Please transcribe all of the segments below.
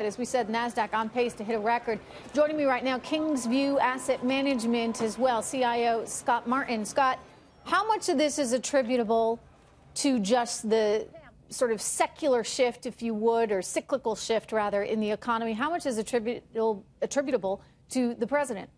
As we said, NASDAQ on pace to hit a record. Joining me right now, Kingsview Asset Management as well, CIO Scott Martin. Scott, how much of this is attributable to just the sort of secular shift, if you would, or cyclical shift, rather, in the economy? How much is attributable to the president?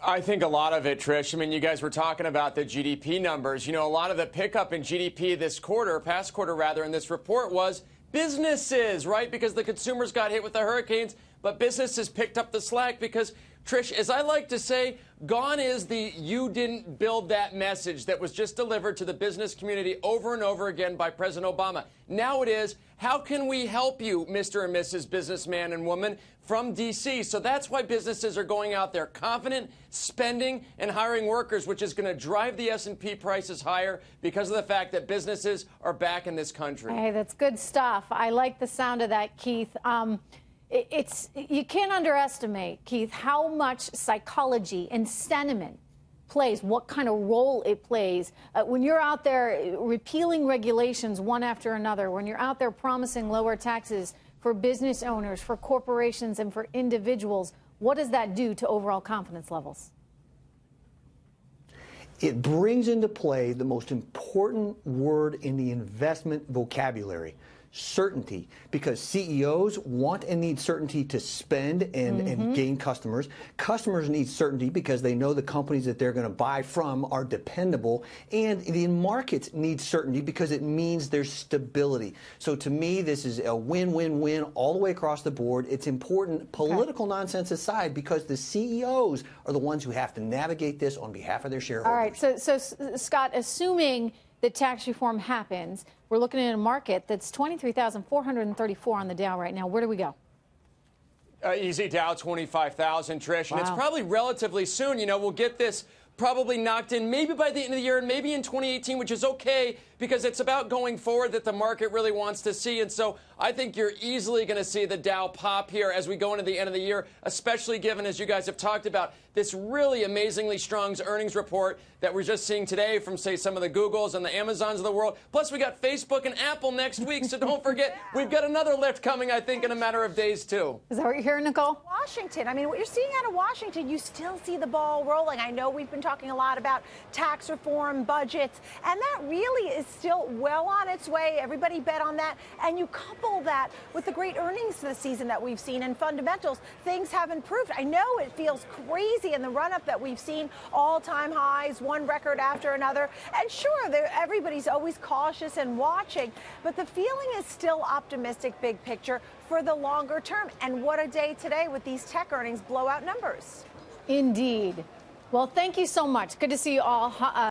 I think a lot of it, Trish. I mean, you guys were talking about the GDP numbers. You know, a lot of the pickup in GDP this quarter, past quarter rather, in this report was businesses, right? Because the consumers got hit with the hurricanes, but businesses picked up the slack because, Trish, as I like to say, gone is the "you didn't build that" message that was just delivered to the business community over and over again by President Obama. Now it is, how can we help you, Mr. and Mrs. Businessman and Woman, from D.C.? So that's why businesses are going out there confident, spending, and hiring workers, which is going to drive the S&P prices higher because of the fact that businesses are back in this country. Hey, that's good stuff. I like the sound of that, Keith. You can't underestimate, Keith, how much psychology and sentiment plays, what kind of role it plays. When you're out there repealing regulations one after another, when you're out there promising lower taxes for business owners, for corporations, and for individuals, what does that do to overall confidence levels? It brings into play the most important word in the investment vocabulary: certainty, because CEOs want and need certainty to spend and gain customers. Customers need certainty because they know the companies that they're going to buy from are dependable. And the markets need certainty because it means there's stability. So to me, this is a win-win-win all the way across the board. It's important, political nonsense aside, because the CEOs are the ones who have to navigate this on behalf of their shareholders. All right, so Scott, assuming that tax reform happens, we're looking at a market that's 23,434 on the Dow right now. Where do we go? Easy Dow, 25,000, Trish. Wow. And it's probably relatively soon. You know, we'll get this probably knocked in maybe by the end of the year and maybe in 2018, which is okay because it's about going forward that the market really wants to see. And so I think you're easily going to see the Dow pop here as we go into the end of the year, especially given, as you guys have talked about, this really amazingly strong earnings report that we're just seeing today from, say, some of the Googles and the Amazons of the world. Plus, we got Facebook and Apple next week. So don't forget, we've got another lift coming, I think, in a matter of days, too. Is that what you're hearing, Nicole? Washington. I mean, what you're seeing out of Washington, you still see the ball rolling. I know we've been talking a lot about tax reform, budgets, and that really is still well on its way. Everybody bet on that. And you couple that with the great earnings this season that we've seen and fundamentals, things have improved. I know it feels crazy in the run-up that we've seen, all-time highs, one record after another. And sure, everybody's always cautious and watching, but the feeling is still optimistic, big picture, for the longer term. And what a day today with these tech earnings blowout numbers. Indeed. Well, thank you so much. Good to see you all.